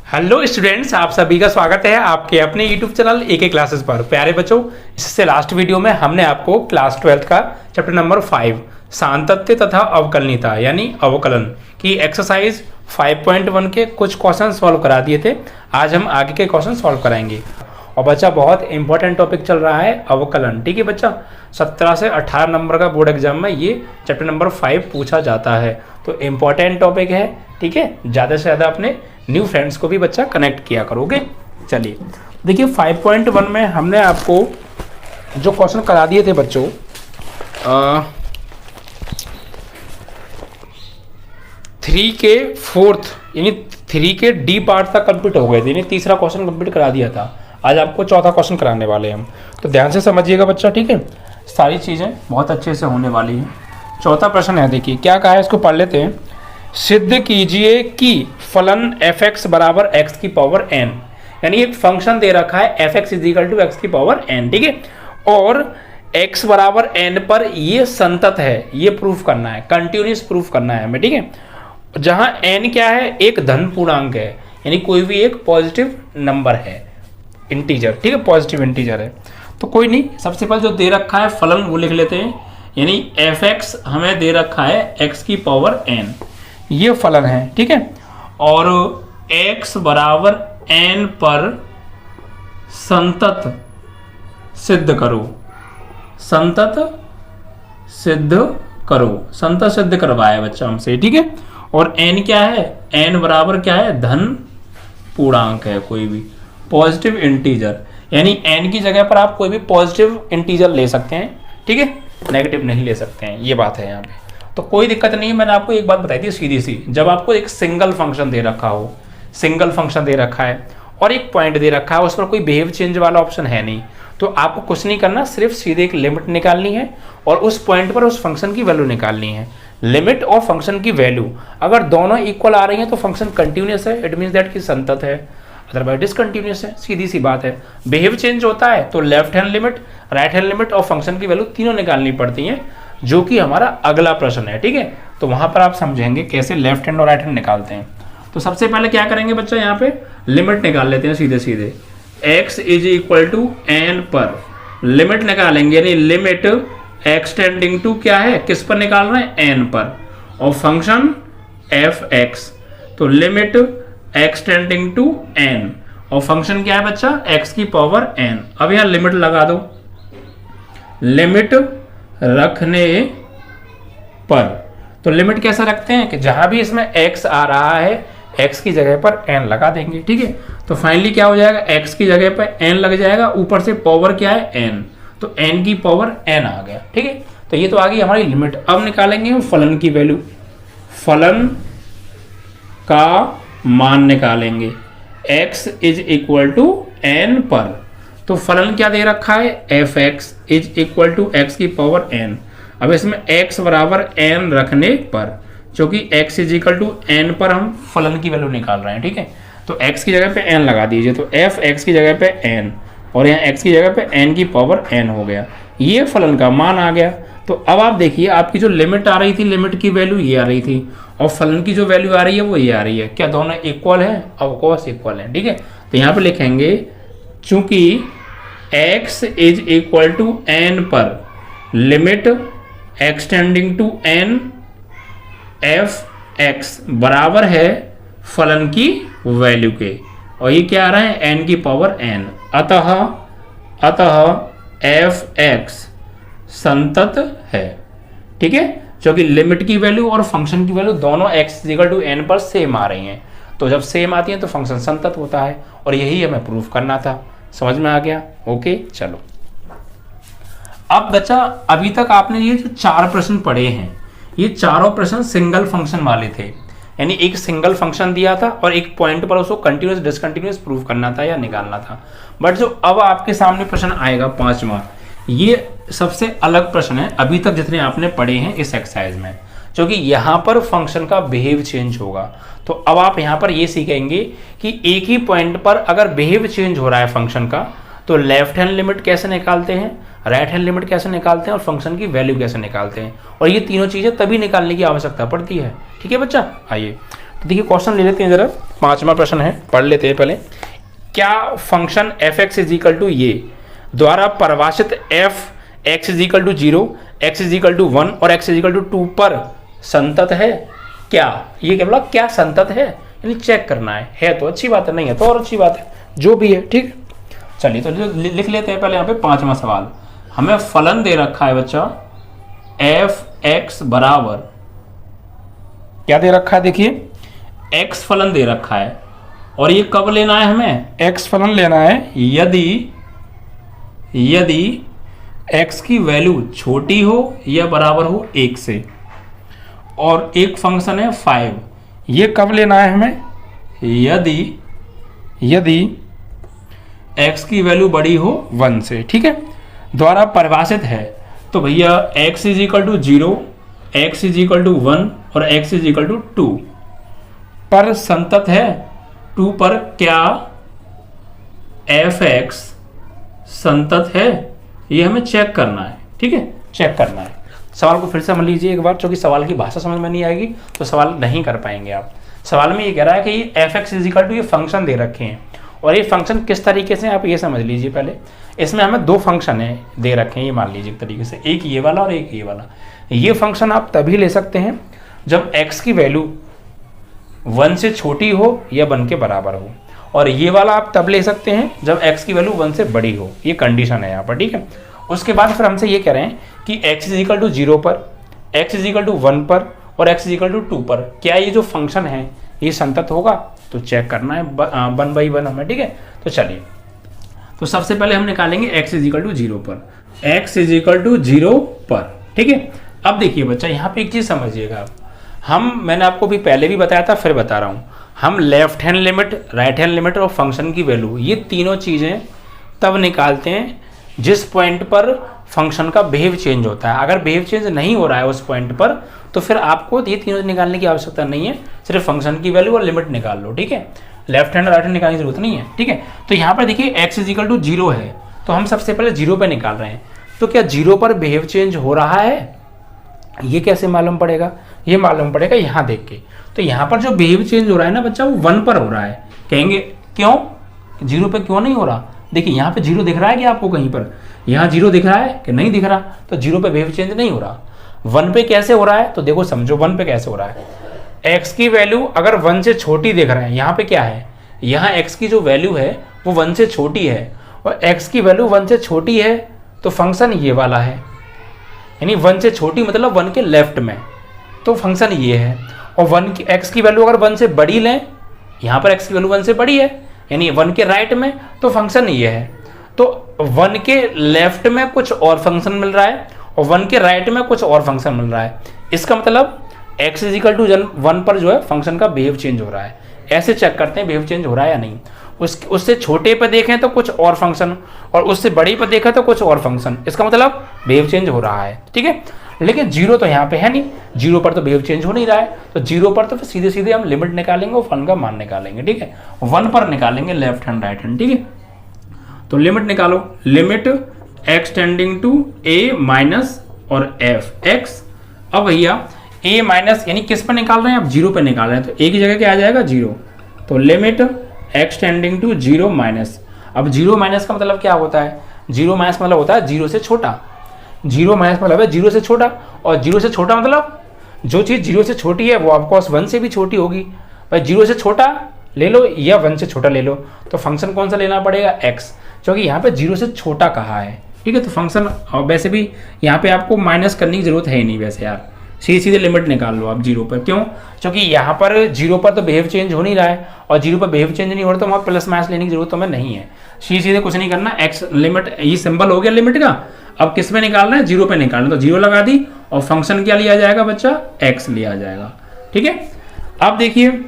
Hello students, आप सभी का स्वागत है आपके अपने यूट्यूब चैनल एके क्लासेस पर। प्यारे बच्चों, इससे लास्ट वीडियो में हमने आपको क्लास 12 का चैप्टर नंबर 5 सांतत्य तथा अवकलनीयता यानी अवकलन की एक्सरसाइज 5.1 के कुछ क्वेश्चन सॉल्व करा दिए थे। आज हम आगे के क्वेश्चन सॉल्व कराएंगे। और बच्चा, बहुत इंपॉर्टेंट टॉपिक चल रहा है अवकलन। ठीक है बच्चा, 17 से 18 नंबर का बोर्ड एग्जाम में ये चैप्टर नंबर 5 पूछा जाता है, तो इम्पॉर्टेंट टॉपिक है। ठीक है, ज़्यादा से ज़्यादा अपने न्यू फ्रेंड्स को भी बच्चा कनेक्ट किया करोगे। चलिए देखिए, 5.1 में हमने आपको जो क्वेश्चन करा दिए थे बच्चों, 3 के 4th यानी 3 के डी पार्ट तक कंप्लीट हो गए थे, यानी तीसरा क्वेश्चन कंप्लीट करा दिया था। आज आपको चौथा क्वेश्चन कराने वाले हैं हम, तो ध्यान से समझिएगा बच्चा। ठीक है, सारी चीज़ें बहुत अच्छे से होने वाली हैं। चौथा प्रश्न है, देखिए क्या कहा है, इसको पढ़ लेते हैं। सिद्ध कीजिए कि फलन f(x) बराबर x की पावर n, यानी एक फंक्शन दे रखा है f(x) = x की पावर n। ठीक है, और x बराबर n पर ये संतत है, ये प्रूफ करना है, कंटिन्यूस प्रूफ करना है हमें। ठीक है, जहां n क्या है, एक धन पूर्णांक है, यानी कोई भी एक पॉजिटिव नंबर है, इंटीजर। ठीक है, पॉजिटिव इंटीजर है। तो कोई नहीं, सबसे पहले जो दे रखा है फलन वो लिख लेते हैं, यानी f(x) हमें दे रखा है x की पावर n, ये फलन है। ठीक है, और x बराबर n पर संतत सिद्ध करो, संतत सिद्ध करो, संतत सिद्ध करवाया बच्चा हमसे। ठीक है, और n क्या है, n बराबर क्या है, धन पूर्णांक है, कोई भी पॉजिटिव इंटीजर, यानी n की जगह पर आप कोई भी पॉजिटिव इंटीजर ले सकते हैं। ठीक है, नेगेटिव नहीं ले सकते हैं, ये बात है यहाँ पे। तो कोई दिक्कत नहीं है। मैंने आपको एक बात बताई थी सीधी सी, जब आपको एक सिंगल फंक्शन दे रखा हो, सिंगल फंक्शन दे रखा है और एक पॉइंट दे रखा है, उस पर कोई बिहेव चेंज वाला ऑप्शन है नहीं, तो आपको कुछ नहीं करना, सिर्फ सीधे एक लिमिट निकालनी है और उस पॉइंट पर उस फंक्शन की वैल्यू निकालनी है। लिमिट और फंक्शन की वैल्यू अगर दोनों इक्वल आ रही हैं तो फंक्शन कंटिन्यूस है, इट मीन्स दैट कि संतत है, अदरवाइज डिसकंटिन्यूस है। सीधी सी बात है। बिहेव चेंज होता है तो left hand limit, right hand limit और फंक्शन की वैल्यू तीनों निकालनी पड़ती हैं, जो कि हमारा अगला प्रश्न है। ठीक है, तो वहां पर आप समझेंगे कैसे लेफ्ट हैंड और राइट हैंड निकालते हैं। तो सबसे पहले क्या करेंगे बच्चा, यहाँ पे लिमिट निकाल लेते हैं सीधे सीधे। x = n पर लिमिट निकालेंगे, यानी लिमिट एक्सटेंडिंग टू क्या है, किस पर निकाल रहे हैं, n पर, और फंक्शन f(x), तो लिमिट एक्सटेंडिंग टू n, और फंक्शन क्या है बच्चा, x की पावर n। अब यहां लिमिट लगा दो, लिमिट रखने पर, तो लिमिट कैसे रखते हैं कि जहां भी इसमें x आ रहा है, x की जगह पर n लगा देंगे। ठीक है, तो फाइनली क्या हो जाएगा, x की जगह पर n लग जाएगा, ऊपर से पावर क्या है, n, तो n की पावर n आ गया। ठीक है, तो ये तो आ गई हमारी लिमिट। अब निकालेंगे हम फलन की वैल्यू, फलन का मान निकालेंगे, x = n पर, तो फलन क्या दे रखा है, f(x) = x की पावर n। अब इसमें x बराबर n रखने पर, क्योंकि x = n पर हम फलन की वैल्यू निकाल रहे हैं। ठीक है, तो x की जगह पे n लगा दीजिए, तो f(x) की जगह पे n और यहाँ x की जगह पे n की पावर n हो गया, ये फलन का मान आ गया। तो अब आप देखिए, आपकी जो लिमिट आ रही थी, लिमिट की वैल्यू ये आ रही थी, और फलन की जो वैल्यू आ रही है वो ये आ रही है। क्या दोनों इक्वल है, ऑफ कोर्स इक्वल है। ठीक है, तो यहाँ पे लिखेंगे, चूंकि x = n पर limit x tending to n f(x) बराबर है फलन की वैल्यू के, और ये क्या आ रहा है, n की पावर n, अतः f(x) संतत है। ठीक है, क्योंकि लिमिट की वैल्यू और फंक्शन की वैल्यू दोनों x = n पर सेम आ रही हैं, तो जब सेम आती हैं तो फंक्शन संतत होता है, और यही हमें प्रूफ करना था। समझ में आ गया? ओके, चलो। अब बच्चा, अभी तक आपने ये जो 4 प्रश्न पढ़े हैं, ये चारों प्रश्न सिंगल फंक्शन वाले थे, यानी एक सिंगल फंक्शन दिया था और एक पॉइंट पर उसको कंटिन्यूस डिसकंटिन्यूस प्रूव करना था या निकालना था। बट जो अब आपके सामने प्रश्न आएगा 5वां, ये सबसे अलग प्रश्न है अभी तक जितने आपने पढ़े हैं इस एक्सरसाइज में, क्योंकि यहाँ पर फंक्शन का बिहेव चेंज होगा। तो अब आप यहाँ पर ये सीखेंगे कि एक ही पॉइंट पर अगर बिहेव चेंज हो रहा है फंक्शन का, तो लेफ्ट हैंड लिमिट कैसे निकालते हैं, राइट हैंड लिमिट कैसे निकालते हैं और फंक्शन की वैल्यू कैसे निकालते हैं, और ये तीनों चीज़ें तभी निकालने की आवश्यकता पड़ती है। ठीक है बच्चा, आइए तो देखिए क्वेश्चन ले लेते हैं जरा, 5वां प्रश्न है, पढ़ लेते हैं पहले। क्या function f x is equal to ये द्वारा परिभाषित f x is equal to 0, x is equal to 1 और एक्स इज इक्वल टू 2 पर संतत है? क्या ये क्या बोला, क्या संतत है, यानी चेक करना है तो अच्छी बात है, नहीं है तो और अच्छी बात है, जो भी है ठीक। चलिए तो लिख लेते हैं पहले यहाँ पे 5वां सवाल। हमें फलन दे रखा है बच्चा एफ एक्स बराबर, क्या दे रखा है, देखिए एक्स फलन दे रखा है, और ये कब लेना है, हमें एक्स फलन लेना है यदि एक्स की वैल्यू छोटी हो या बराबर हो 1 से, और एक फंक्शन है 5। ये कब लेना है हमें, यदि x की वैल्यू बड़ी हो 1 से, ठीक है, द्वारा परिभाषित है। तो भैया x is equal to 0, x is equal to 1 और x इज इक्वल टू 2 पर संतत है। 2 पर क्या f(x) संतत है, ये हमें चेक करना है, ठीक है, चेक करना है। सवाल को फिर से समझ लीजिए एक बार, क्योंकि सवाल की भाषा समझ में नहीं आएगी तो सवाल नहीं कर पाएंगे आप। सवाल में ये कह रहा है कि ये f(x) इज इक्वल टू ये फंक्शन दे रखे हैं, और ये फंक्शन किस तरीके से, आप ये समझ लीजिए पहले। इसमें हमें 2 फंक्शन है दे रखे हैं, ये मान लीजिए एक तरीके से, एक ये वाला और एक ये वाला। ये फंक्शन आप तभी ले सकते हैं जब x की वैल्यू 1 से छोटी हो या 1 के बराबर हो, और ये वाला आप तब ले सकते हैं जब x की वैल्यू 1 से बड़ी हो। ये कंडीशन है यहाँ पर, ठीक है। उसके बाद फिर हमसे ये कह रहे हैं कि x इज इक्वल टू 0 पर, x इज इक्वल टू 1 पर और x इज इक्वल टू 2 पर क्या ये जो फंक्शन है ये संतत होगा, तो चेक करना है 1 बाई 1 हमें, ठीक है। तो चलिए, तो सबसे पहले हम निकालेंगे x इज इक्वल टू 0 पर, x इज इक्वल टू 0 पर, ठीक है। अब देखिए बच्चा, यहाँ पे एक चीज समझिएगा, मैंने आपको भी पहले भी बताया था, फिर बता रहा हूँ, हम left hand limit, right hand limit और फंक्शन की वैल्यू, ये तीनों चीजें तब निकालते हैं जिस पॉइंट पर फंक्शन का बिहेव चेंज होता है। अगर बिहेव चेंज नहीं हो रहा है उस पॉइंट पर, तो फिर आपको ये तीनों निकालने की आवश्यकता नहीं है, सिर्फ फंक्शन की वैल्यू और लिमिट निकाल लो, ठीक है। लेफ्ट हैंड राइट हैंड निकालने की जरूरत नहीं है, ठीक है। तो यहाँ पर देखिए x इज इक्वल टू 0 है, तो हम सबसे पहले 0 पे निकाल रहे हैं। तो क्या 0 पर बिहेव चेंज हो रहा है, ये कैसे मालूम पड़ेगा, ये मालूम पड़ेगा यहाँ देख के। तो यहाँ पर जो बिहेव चेंज हो रहा है ना बच्चा, वो 1 पर हो रहा है। कहेंगे क्यों, 0 पे क्यों नहीं हो रहा, देखिए यहाँ पे 0 दिख रहा है कि आपको कहीं पर, यहाँ 0 दिख रहा है कि नहीं दिख रहा, तो 0 पे बिहेव चेंज नहीं हो रहा। 1 पे कैसे हो रहा है, तो देखो समझो 1 पे कैसे हो रहा है। x की वैल्यू अगर 1 से छोटी देख रहे हैं, यहाँ पे क्या है, यहाँ x की जो वैल्यू है वो 1 से छोटी है, और x की वैल्यू 1 से छोटी है तो फंक्शन ये वाला है, यानी 1 से छोटी मतलब 1 के लेफ्ट में, तो फंक्शन ये है। और 1 की x की वैल्यू अगर 1 से बड़ी लें, यहाँ पर x की वैल्यू 1 से बड़ी है, यानी 1 के राइट में, तो फंक्शन ये है। तो 1 के लेफ्ट में कुछ और फंक्शन मिल रहा है और 1 के राइट में कुछ और फंक्शन मिल रहा है। इसका मतलब x इज इक्वल टू 1 पर जो है फंक्शन का बिहेव चेंज हो रहा है। ऐसे चेक करते हैं बिहेव चेंज हो रहा है या नहीं। उससे छोटे पर देखें तो कुछ और फंक्शन, और उससे बड़े पर देखा तो कुछ और फंक्शन, इसका मतलब बिहेव चेंज हो रहा है, ठीक है। लेकिन 0 तो यहाँ पे है नहीं, 0 पर तो बिहेव चेंज हो नहीं रहा है, तो 0 पर तो सीधे सीधे हम लिमिट निकालेंगे और फलन का मान निकालेंगे, ठीक है। 1 पर निकालेंगे लेफ्ट हैंड राइट हैंड, ठीक है। तो लिमिट निकालो, limit x tending to a minus और f(x). अब भैया a माइनस यानी किस पर निकाल रहे हैं, आप 0 पर निकाल रहे हैं, तो a की जगह क्या आ जाएगा 0, तो limit x tending to 0 minus. अब 0 माइनस का मतलब क्या होता है, 0 माइनस मतलब होता है 0 से छोटा, 0 माइनस मतलब है 0 से छोटा, और 0 से छोटा मतलब जो चीज़ 0 से छोटी है वो ऑफकोर्स 1 से भी छोटी होगी। भाई 0 से छोटा ले लो या 1 से छोटा ले लो, तो फंक्शन कौन सा लेना पड़ेगा, x, क्योंकि यहाँ पे 0 से छोटा कहा है, ठीक है। तो फंक्शन, और वैसे भी यहाँ पे आपको माइनस करने की जरूरत है ही नहीं वैसे यार, सीधे सीधे लिमिट निकाल लो आप 0 पर। क्यों, क्योंकि यहाँ पर 0 पर तो बिहेव चेंज हो नहीं रहा है, और 0 पर बिहेव चेंज नहीं हो रहा, तो वहाँ प्लस माइनस लेने की जरूरत तो हमें नहीं है। सीधे सीधे कुछ नहीं करना, x लिमिट, ये सिंबल हो गया लिमिट का। अब किस में निकालना है, 0 पे निकालना, तो 0 लगा दी, और फंक्शन क्या लिया जाएगा बच्चा, x लिया जाएगा, ठीक है। अब देखिए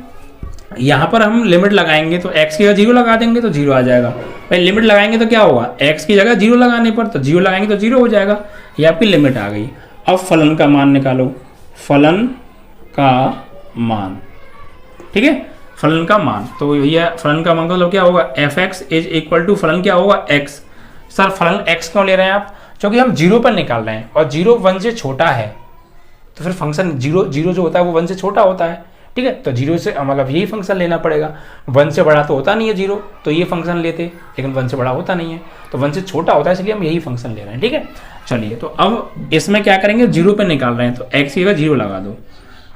यहाँ पर हम लिमिट लगाएंगे, तो x की जगह 0 लगा देंगे तो 0 आ जाएगा। भाई लिमिट लगाएंगे तो क्या होगा, x की जगह 0 लगाने पर, तो 0 लगाएंगे तो 0 हो जाएगा, ये आपकी लिमिट आ गई। अब फलन का मान निकालो, फलन का मान, ठीक है, फलन का मान। तो भैया फलन का मान का मतलब क्या होगा, f(x) इज इक्वल टू फलन क्या होगा, x। सर फलन x क्यों ले रहे हैं आप, क्योंकि हम 0 पर निकाल रहे हैं, और 0 1 से छोटा है, तो फिर फंक्शन 0 जो होता है वो 1 से छोटा होता है, ठीक है। तो 0 से मतलब यही फंक्शन लेना पड़ेगा, 1 से बड़ा तो होता नहीं है 0, तो ये फंक्शन लेते, लेकिन 1 से बड़ा होता नहीं है, तो 1 से छोटा होता है, इसलिए हम यही फंक्शन ले रहे हैं, ठीक है। चलिए, तो अब इसमें क्या करेंगे, 0 पे निकाल रहे हैं, तो x की जगह 0 लगा दो,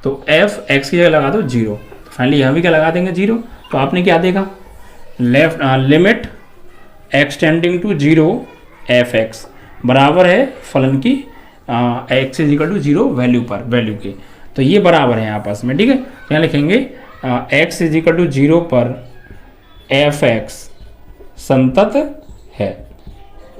तो f x की जगह लगा दो 0, तो फाइनली यहाँ भी क्या लगा देंगे 0। तो आपने क्या देखा, limit x tending to 0 f(x) बराबर है फलन की x = 0 वैल्यू के, तो ये बराबर है आपस में, ठीक है। तो यहाँ लिखेंगे x = 0 पर f(x) संतत है,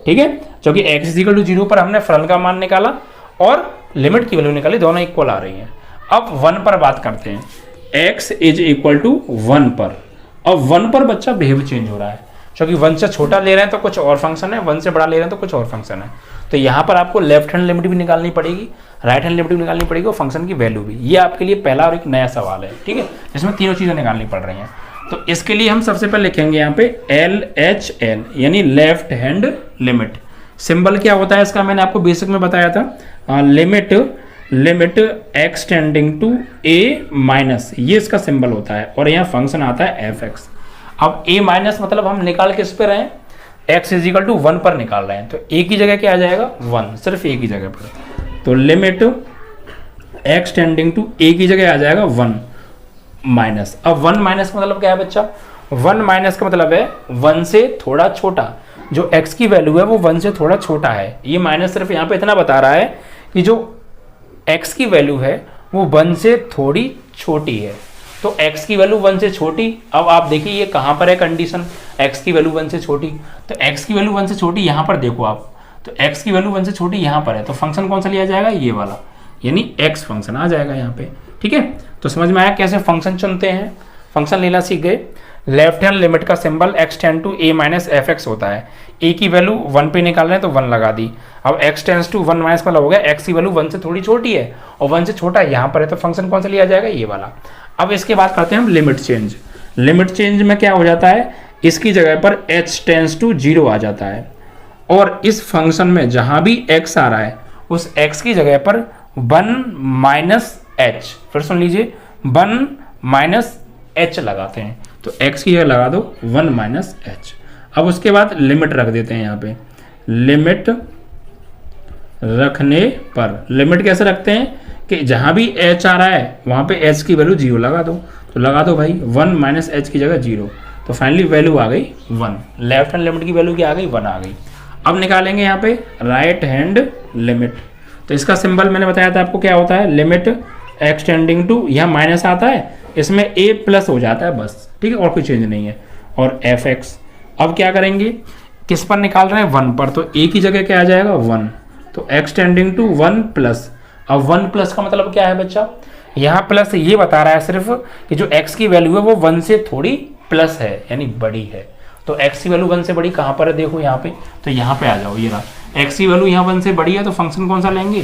ठीक है, क्योंकि x = 0 पर हमने फलन का मान निकाला और लिमिट की वैल्यू निकाली, दोनों इक्वल आ रही हैं। अब 1 पर बात करते हैं, x = 1 पर। अब 1 पर बच्चा बिहेव चेंज हो रहा है, क्योंकि 1 से छोटा ले रहे हैं तो कुछ और फंक्शन है, 1 से बड़ा ले रहे हैं तो कुछ और फंक्शन है। तो यहाँ पर आपको लेफ्ट हैंड लिमिट भी निकालनी पड़ेगी, राइट हैंड लिमिट भी निकालनी पड़ेगी और फंक्शन की वैल्यू भी। ये आपके लिए पहला और एक नया सवाल है, ठीक है, जिसमें तीनों चीज़ें निकालनी पड़ रही हैं। तो इसके लिए हम सबसे पहले लिखेंगे यहाँ पे LHL, यानी लेफ्ट हैंड लिमिट। सिंबल क्या होता है इसका, मैंने आपको बेसिक में बताया था, limit x tending to a-, ये इसका सिंबल होता है, और यहाँ फंक्शन आता है f(x). अब a- मतलब हम निकाल किस पे रहे हैं, x = 1 पर निकाल रहे हैं, तो a की जगह क्या आ जाएगा 1, सिर्फ a की जगह पर। तो limit x tending to a की जगह आ जाएगा 1-। अब 1- का मतलब क्या है बच्चा, 1- का मतलब है 1 से थोड़ा छोटा, जो x की वैल्यू है वो 1 से थोड़ा छोटा है। ये माइनस सिर्फ यहाँ पे इतना बता रहा है कि जो x की वैल्यू है वो 1 से थोड़ी छोटी है, तो x की वैल्यू 1 से छोटी। अब आप देखिए ये कहाँ पर है कंडीशन, x की वैल्यू 1 से छोटी, तो x की वैल्यू 1 से छोटी यहाँ पर देखो आप, तो x की वैल्यू 1 से छोटी यहाँ पर है, तो फंक्शन कौन सा लिया जाएगा, ये वाला, यानी x फंक्शन आ जाएगा यहाँ पे, ठीक है। तो समझ में आया कैसे फंक्शन चुनते हैं, फंक्शन लेना सीख गए। लेफ्ट हैंड लिमिट का symbol x tend to a- f(x) होता है, a की वैल्यू 1 पे निकाल रहे हैं तो 1 लगा दी। अब x टेंड्स टू 1- मतलब हो गया x की वैल्यू 1 से थोड़ी छोटी है और 1 से छोटा यहाँ पर है, तो फंक्शन कौन सा लिया जाएगा, ये वाला। अब इसके बाद करते हैं हम लिमिट चेंज। लिमिट चेंज में क्या हो जाता है, इसकी जगह पर h टेंड्स टू 0 आ जाता है, और इस फंक्शन में जहां भी x आ रहा है उस x की जगह पर 1 - h, फिर सुन लीजिए 1 - h लगाते हैं, तो x की जगह लगा दो 1 - h। अब उसके बाद लिमिट रख देते हैं यहाँ पे, लिमिट रखने पर, लिमिट कैसे रखते हैं कि जहां भी h आ रहा है वहां पे h की वैल्यू 0 लगा दो, तो लगा दो भाई 1 - h की जगह 0, तो फाइनली वैल्यू आ गई 1। लेफ्ट हैंड लिमिट की वैल्यू क्या आ गई, 1 आ गई। अब निकालेंगे यहाँ पे राइट हैंड लिमिट, तो इसका सिंबल मैंने बताया था आपको क्या होता है, लिमिट x टेंडिंग टू, यहाँ माइनस आता है, इसमें a+ हो जाता है बस, ठीक है, और कोई चेंज नहीं है, और f(x). अब क्या करेंगे, किस पर निकाल रहे हैं, 1 पर, तो a की जगह क्या आ जाएगा 1, तो x टेंडिंग टू 1+। अब 1+ का मतलब क्या है बच्चा, यहाँ प्लस ये बता रहा है सिर्फ कि जो x की वैल्यू है वो 1 से थोड़ी प्लस है, यानी बड़ी है। तो x की वैल्यू 1 से बड़ी कहाँ पर है, देखो यहाँ पे, तो यहाँ पे आ जाओ, ये रहा, x की वैल्यू यहाँ 1 से बड़ी है, तो फंक्शन कौन सा लेंगे,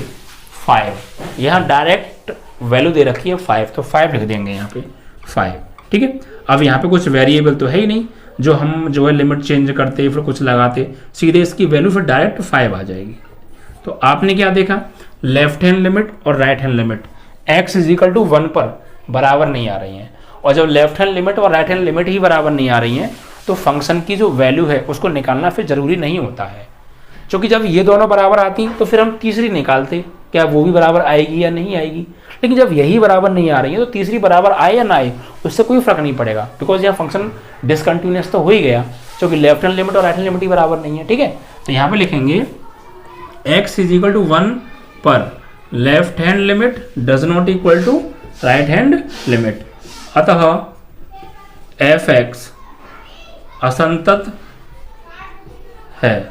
5। यहाँ डायरेक्ट वैल्यू दे रखी है 5, तो 5 लिख देंगे यहाँ पे 5, ठीक है। अब यहाँ पे कुछ वेरिएबल तो है ही नहीं, जो हम जो है लिमिट चेंज करते फिर कुछ लगाते, सीधे इसकी वैल्यू फिर डायरेक्ट 5 आ जाएगी। तो आपने क्या देखा, लेफ्ट हैंड लिमिट और राइट हैंड लिमिट x = 1 पर बराबर नहीं आ रही हैं, और जब लेफ्ट हैंड लिमिट और राइट हैंड लिमिट ही बराबर नहीं आ रही हैं तो फंक्शन की जो वैल्यू है उसको निकालना फिर जरूरी नहीं होता है, क्योंकि जब ये दोनों बराबर आती तो फिर हम तीसरी निकालते, क्या वो भी बराबर आएगी या नहीं आएगी। लेकिन जब यही बराबर नहीं आ रही है तो तीसरी बराबर आए या ना आए उससे कोई फर्क नहीं पड़ेगा, बिकॉज यहाँ फंक्शन डिसकंटिन्यूअस तो हो ही गया, क्योंकि लेफ्ट हैंड लिमिट और राइट हैंड लिमिट ही बराबर नहीं है, ठीक है। तो यहाँ पे लिखेंगे x = 1 पर left hand limit does not equal to right hand limit, अतः f(x) असंतत है,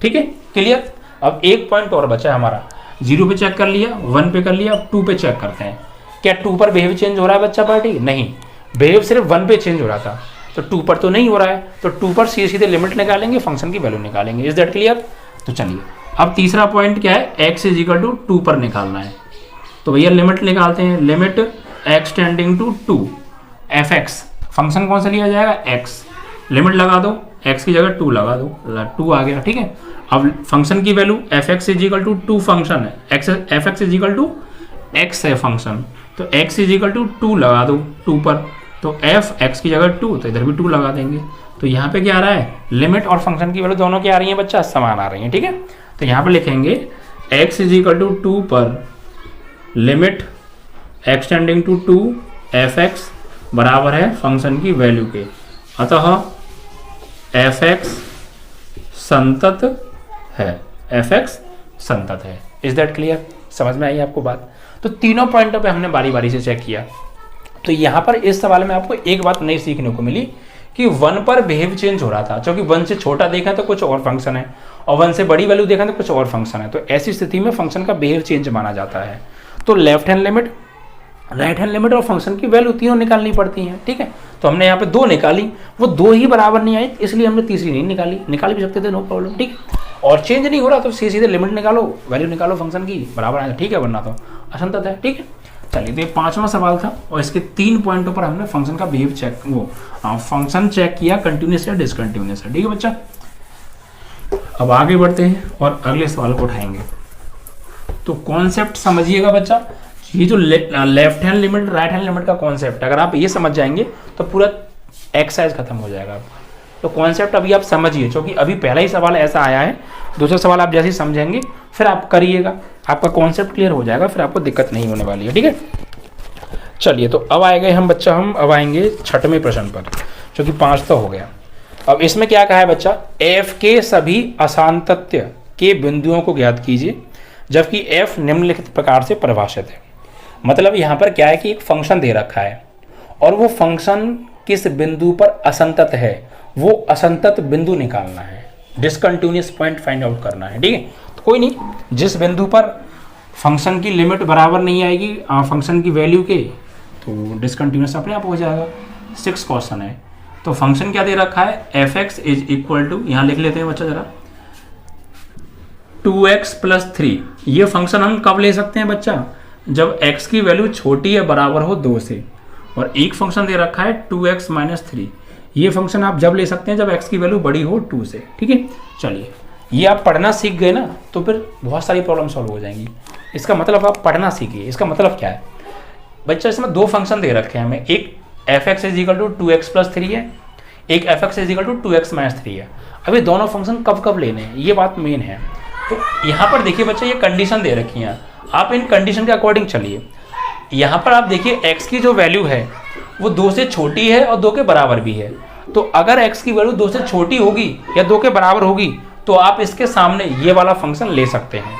ठीक है, क्लियर। अब एक पॉइंट और बचा है हमारा, 0 पे चेक कर लिया, 1 पे कर लिया, अब 2 पे चेक करते हैं, क्या 2 पर बिहेव चेंज हो रहा है बच्चा पार्टी, नहीं, बिहेव सिर्फ 1 पे चेंज हो रहा था, तो 2 पर तो नहीं हो रहा है, तो 2 पर सीधे लिमिट निकालेंगे, फंक्शन की वैल्यू निकालेंगे। Is that clear. तो चलिए अब तीसरा पॉइंट क्या है, x = 2 पर निकालना है, तो भैया लिमिट निकालते हैं, limit x tending to 2 f(x), function कौन सा लिया जाएगा, x, लिमिट लगा दो, x की जगह 2 लगा दो, 2 आ गया, ठीक है। अब फंक्शन की वैल्यू f(x) = 2 फंक्शन है, f(x) = x है फंक्शन, तो x इज इक्वल टू 2 लगा दो 2 पर, तो f x की जगह 2, तो इधर भी 2 लगा देंगे। तो यहाँ पे क्या आ रहा है, लिमिट और फंक्शन की वैल्यू दोनों क्या आ रही है बच्चा, समान आ रही है, ठीक है। तो यहाँ पे लिखेंगे x इज इक्वल टू 2 पर limit x tending to 2 f(x) बराबर है फंक्शन की वैल्यू के, अतः f(x) संतत है, f(x) संतत है। Is that clear? समझ में आई आपको बात? तो तीनों पॉइंटों पे हमने बारी बारी से चेक किया। तो यहाँ पर इस सवाल में आपको एक बात नई सीखने को मिली कि 1 पर बिहेव चेंज हो रहा था, क्योंकि 1 से छोटा देखा तो कुछ और फंक्शन है और 1 से बड़ी वैल्यू देखा तो कुछ और फंक्शन है। तो ऐसी स्थिति में फंक्शन का बिहेव चेंज माना जाता है। तो left hand limit, right hand limit और फंक्शन की वैल्यू तीनों निकालनी पड़ती हैं, ठीक है। तो हमने यहाँ पे 2 निकाली, वो 2 ही बराबर नहीं आई, इसलिए हमने तीसरी नहीं निकाली, निकाल भी सकते थे, नो प्रॉब्लम, ठीक है। और चेंज नहीं हो रहा तो सीधे लिमिट निकालो, वैल्यू निकालो फंक्शन की, बराबर आया, ठीक है, वरना तो असंतत है, ठीक है। चलिए, तो ये 5वां सवाल था और इसके 3 पॉइंटों पर हमने फंक्शन का बिहेव चेक, फंक्शन चेक किया, कंटिन्यूस या डिसकंटिन्यूस है, ठीक है बच्चा। अब आगे बढ़ते हैं और अगले सवाल को उठाएंगे। तो कॉन्सेप्ट समझिएगा बच्चा, ये जो left hand limit right hand limit का कॉन्सेप्ट, अगर आप ये समझ जाएंगे तो पूरा एक्सरसाइज खत्म हो जाएगा आपका। तो कॉन्सेप्ट अभी आप समझिए, क्योंकि अभी पहला ही सवाल ऐसा आया है, दूसरा सवाल आप जैसे ही समझेंगे फिर आप करिएगा, आपका कॉन्सेप्ट क्लियर हो जाएगा, फिर आपको दिक्कत नहीं होने वाली है, ठीक है। चलिए, तो अब आएंगे हम बच्चा, हम अब आएंगे 6वें प्रश्न पर, जो कि 5 तो हो गया। अब इसमें क्या कहा है बच्चा, f के सभी असांतत्य के बिंदुओं को ज्ञात कीजिए, जबकि f निम्नलिखित प्रकार से परिभाषित है। मतलब यहाँ पर क्या है कि एक फंक्शन दे रखा है और वो फंक्शन किस बिंदु पर असंतत है, वो असंतत बिंदु निकालना है, डिसकंटिन्यूअस पॉइंट फाइंड आउट करना है, ठीक है। तो कोई नहीं, जिस बिंदु पर फंक्शन की लिमिट बराबर नहीं आएगी फंक्शन की वैल्यू के, तो डिसकंटिन्यूअस अपने आप हो जाएगा। 6 क्वेश्चन है। तो फंक्शन क्या दे रखा है, f(x) इज इक्वल टू, यहाँ लिख लेते हैं बच्चा जरा, 2x + 3। ये फंक्शन हम कब ले सकते हैं बच्चा, जब x की वैल्यू छोटी है बराबर हो 2 से, और एक फंक्शन दे रखा है 2x - 3। ये फंक्शन आप जब ले सकते हैं जब x की वैल्यू बड़ी हो 2 से, ठीक है। चलिए, ये आप पढ़ना सीख गए ना, तो फिर बहुत सारी प्रॉब्लम सॉल्व हो जाएंगी। इसका मतलब आप पढ़ना सीखिए। इसका मतलब क्या है बच्चा, इसमें 2 फंक्शन दे रखे हैं हमें, एक f(x) = 2x + 3 है, एक f(x) = 2x - 3 है। अभी दोनों फंक्शन कब कब लेने हैं, ये बात मेन है। तो यहाँ पर देखिए बच्चा, ये कंडीशन दे रखी है, आप इन कंडीशन के अकॉर्डिंग चलिए। यहाँ पर आप देखिए x की जो वैल्यू है वो 2 से छोटी है और 2 के बराबर भी है। तो अगर x की वैल्यू 2 से छोटी होगी या 2 के बराबर होगी तो आप इसके सामने ये वाला फंक्शन ले सकते हैं।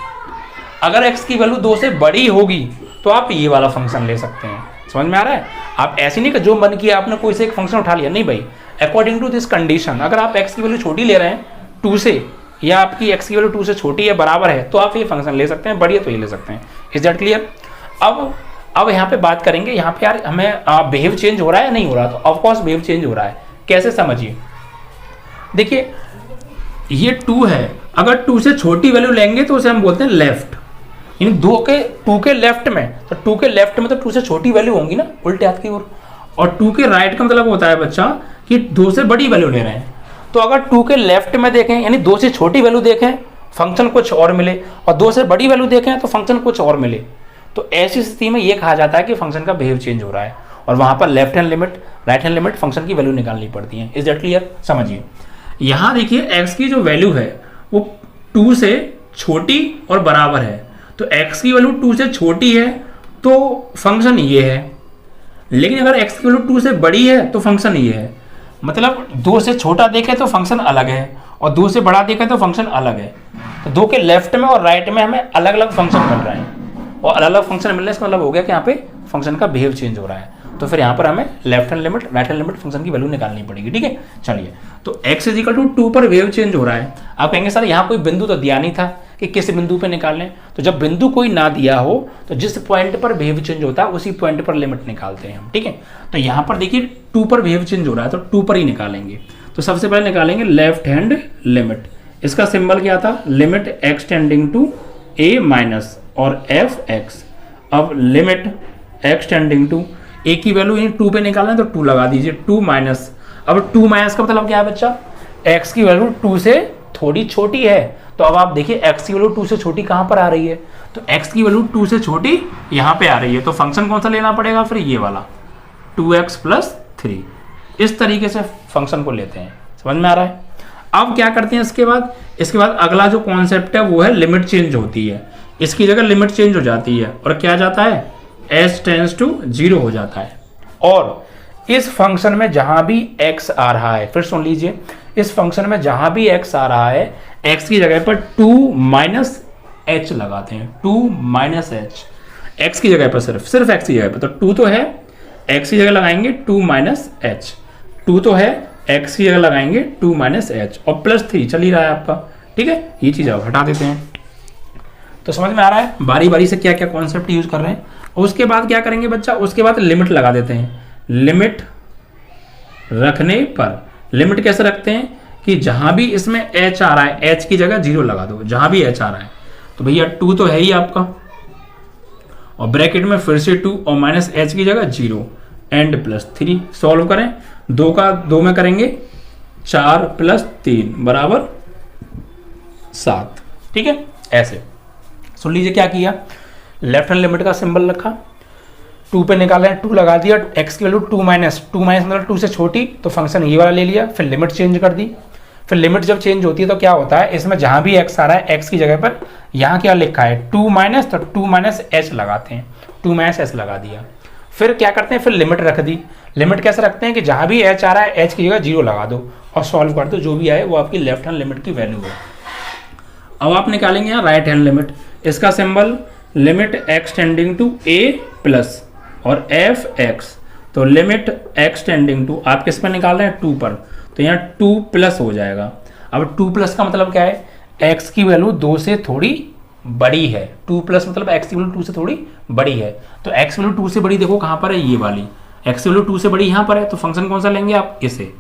अगर x की वैल्यू 2 से बड़ी होगी तो आप ये वाला फंक्शन ले सकते हैं। समझ में आ रहा है? आप ऐसे नहीं कि जो मन किया आपने कोई से एक फंक्शन उठा लिया, नहीं भाई, अकॉर्डिंग टू दिस कंडीशन। अगर आप x की वैल्यू छोटी ले रहे हैं 2 से, या आपकी x की वैल्यू 2 से छोटी है बराबर है, तो आप ये फंक्शन ले सकते हैं, बड़ी है तो ये ले सकते हैं। Is that clear? अब यहाँ पे बात करेंगे, यहाँ पे यार हमें बिहेव चेंज हो रहा है या नहीं हो रहा, तो ऑफकोर्स बिहेव चेंज हो रहा है। कैसे समझिए, देखिए ये 2 है, अगर 2 से छोटी वैल्यू लेंगे तो उसे हम बोलते हैं लेफ्ट, यानी 2 के लेफ्ट में, तो 2 के लेफ्ट में तो 2 से छोटी वैल्यू होंगी ना, उल्टे हाथ की ओर। और 2 के राइट का मतलब होता है बच्चा कि 2 से बड़ी वैल्यू ले रहे हैं। तो अगर 2 के लेफ्ट में देखें, यानी 2 से छोटी वैल्यू देखें, फंक्शन कुछ और मिले, और 2 से बड़ी वैल्यू देखें तो फंक्शन कुछ और मिले, तो ऐसी स्थिति में ये कहा जाता है कि फंक्शन का बिहेव चेंज हो रहा है, और वहां पर left hand limit right hand limit function की वैल्यू निकालनी पड़ती है। Is that clear? समझिए, यहाँ देखिए x की जो वैल्यू है वो 2 से छोटी और बराबर है, तो x की वैल्यू 2 से छोटी है तो फंक्शन ये है, लेकिन अगर x की वैल्यू 2 से बड़ी है तो फंक्शन ये है। मतलब 2 से छोटा देखे तो फंक्शन अलग है, और 2 से बड़ा देखे तो फंक्शन अलग है। तो 2 के लेफ्ट में और राइट में हमें अलग अलग फंक्शन मिल रहे हैं, और अलग अलग फंक्शन मिलने से मतलब हो गया कि यहाँ पे फंक्शन का बिहेव चेंज हो रहा है। तो फिर यहाँ पर हमें left hand limit right hand limit function की वैल्यू निकालनी पड़ेगी, ठीक है। चलिए, तो x = 2 पर बिहेव चेंज हो रहा है। आप कहेंगे सर यहाँ कोई बिंदु तो दिया नहीं था कि किस बिंदु पे निकालें, तो जब बिंदु कोई ना दिया हो तो जिस पॉइंट पर बिहेव चेंज होता है उसी पॉइंट पर लिमिट निकालते हैं हम, ठीक है। तो यहाँ पर देखिए 2 पर बिहेव चेंज हो रहा है तो 2 पर ही निकालेंगे। तो सबसे पहले निकालेंगे लेफ्ट हैंड लिमिट। इसका सिंबल क्या था, limit x tending to a- और f(x). अब limit x tending to a की वैल्यू 2 पे निकालना है तो 2 लगा दीजिए, 2 - अब 2 का मतलब क्या है बच्चा, x की वैल्यू 2 से थोड़ी छोटी है। तो अब आप देखिए x की वैल्यू 2 से छोटी कहाँ पर आ रही है, तो x की वैल्यू 2 से छोटी यहाँ पे आ रही है, तो फंक्शन कौन सा लेना पड़ेगा फिर, ये वाला 2x + 3। इस तरीके से फंक्शन को लेते हैं, समझ में आ रहा है। अब क्या करते हैं इसके बाद अगला जो कॉन्सेप्ट है वो है लिमिट चेंज होती है। इसकी जगह लिमिट चेंज हो जाती है और क्या जाता है, h टेंड्स टू 0 हो जाता है। और इस फंक्शन में जहां भी x आ रहा है, फिर सुन लीजिए, इस फंक्शन में जहां भी x आ रहा है, x की जगह पर 2 - h लगाते हैं, 2 - h, x की जगह पर सिर्फ x की जगह पर, तो 2 तो है, x की जगह लगाएंगे 2 - h, 2 तो है, x की जगह लगाएंगे 2 - h और +3 चल ही रहा है आपका, ठीक है। ये चीज़ आप हटा देते हैं। तो समझ में आ रहा है बारी बारी से क्या क्या कॉन्सेप्ट यूज कर रहे हैं। उसके बाद क्या करेंगे बच्चा, उसके बाद लिमिट लगा देते हैं। लिमिट रखने पर, लिमिट कैसे रखते हैं कि जहां भी इसमें h आ रहा है, h की जगह 0 लगा दो, जहां भी h आ रहा है। तो भैया 2 तो है ही आपका, और ब्रैकेट में फिर से 2 और -h की जगह 0 एंड +3। सॉल्व करें, 2 का 2 में करेंगे 4 + 3 = 7, ठीक है। ऐसे सुन लीजिए क्या किया, लेफ्ट हैंड लिमिट का सिंबल रखा, 2 पे निकाला है, 2 लगा दिया, x की वैल्यू 2 मतलब 2 से छोटी, तो फंक्शन ये वाला ले लिया, फिर लिमिट चेंज कर दी। फिर लिमिट जब चेंज होती है तो क्या होता है, इसमें जहां भी x आ रहा है, x की जगह पर यहाँ क्या लिखा है 2 - तो 2 - h लगाते हैं, 2 - h लगा दिया। फिर क्या करते हैं, फिर लिमिट रख दी। लिमिट कैसे रखते हैं कि जहां भी h आ रहा है, h की जगह 0 लगा दो और सॉल्व कर दो, जो भी आए वो आपकी लेफ्ट हैंड लिमिट की वैल्यू है। अब आप निकालेंगे यहाँ राइट हैंड लिमिट, इसका symbol limit x tending to a plus और f(x), तो लिमिट x टेंडिंग टू, आप किस पर निकाल रहे हैं 2 पर, तो यहाँ 2 प्लस हो जाएगा। अब 2 प्लस का मतलब क्या है, x की वैल्यू 2 से थोड़ी बड़ी है, 2 प्लस मतलब x की वैल्यू 2 से थोड़ी बड़ी है, तो x की वैल्यू 2 से बड़ी देखो कहाँ पर है, ये वाली, x की वैल्यू 2 से बड़ी यहाँ पर है, तो फंक्शन कौन सा लेंगे आप, इसे,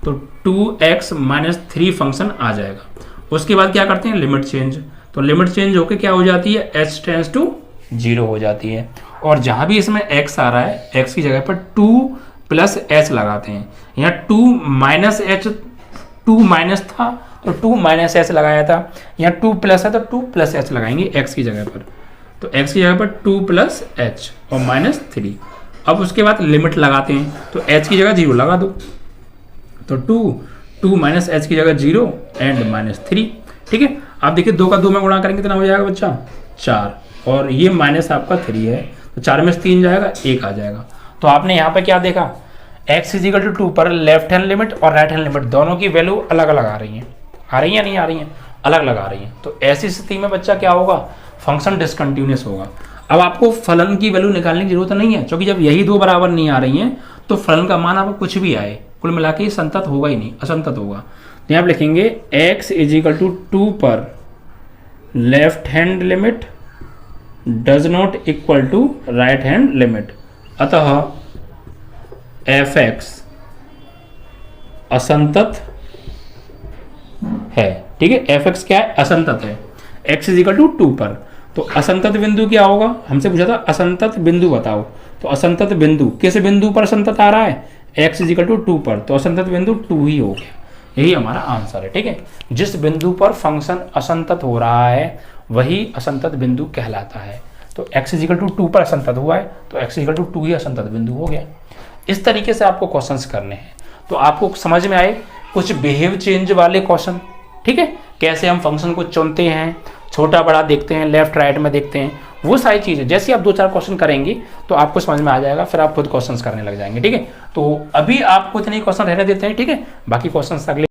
तो 2x - 3 फंक्शन आ जाएगा। उसके बाद क्या करते हैं, लिमिट चेंज, तो लिमिट चेंज होके क्या हो जाती है, h टेंड्स टू 0 हो जाती है। और जहां भी इसमें x आ रहा है, x की जगह पर 2 + h लगाते हैं। यहाँ 2 - h, 2 माइनस था तो 2 - h लगाया था, यहाँ 2 प्लस है तो 2 + h लगाएंगे x की जगह पर, तो x की जगह पर 2 + h और -3। अब उसके बाद लिमिट लगाते हैं, तो h की जगह 0 लगा दो, तो 2 - h की जगह 0 एंड -3, ठीक है। आप देखिए 2 का 2 में गुणा करेंगे कितना हो जाएगा बच्चा, 4, और ये माइनस आपका 3 है, तो 4 में से 3 जाएगा, 1 आ जाएगा। तो आपने यहाँ पे क्या देखा, x = 2 पर लेफ्ट हैंड लिमिट और राइट हैंड लिमिट दोनों की वैल्यू अलग अलग आ रही हैं, या नहीं आ रही हैं, अलग अलग आ रही हैं। तो ऐसी स्थिति में बच्चा क्या होगा, फंक्शन डिसकंटिन्यूअस होगा। अब आपको फलन की वैल्यू निकालने की जरूरत नहीं है, क्योंकि जब यही 2 बराबर नहीं आ रही हैं तो फलन का मान आपको कुछ भी आए, कुल मिला के संतत होगा ही नहीं, असंतत होगा। तो यहाँ आप लिखेंगे x = 2 पर left hand limit does not equal to right hand limit, अतः f(x) असंतत है, ठीक है। f(x) क्या है, असंतत है, x = 2 पर। तो असंतत बिंदु क्या होगा, हमसे पूछा था असंतत बिंदु बताओ, तो असंतत बिंदु किस बिंदु पर असंतत आ रहा है, x = 2 पर, तो असंतत बिंदु 2 ही हो गया, यही हमारा आंसर है, ठीक है। जिस बिंदु पर फंक्शन असंतत हो रहा है वही असंतत बिंदु कहलाता है। तो x = 2 पर असंतत हुआ है, तो x = 2 ही असंतत बिंदु हो गया। इस तरीके से आपको क्वेश्चंस करने हैं, तो आपको समझ में आए कुछ बिहेव चेंज वाले क्वेश्चन, ठीक है, कैसे हम फंक्शन को चुनते हैं, छोटा बड़ा देखते हैं, लेफ्ट राइट में देखते हैं, वो सारी चीज़ें जैसे आप 2-4 क्वेश्चन करेंगे तो आपको समझ में आ जाएगा, फिर आप खुद क्वेश्चंस करने लग जाएंगे, ठीक है। तो अभी आपको इतने क्वेश्चन रहने देते हैं, ठीक है, बाकी क्वेश्चंस अगले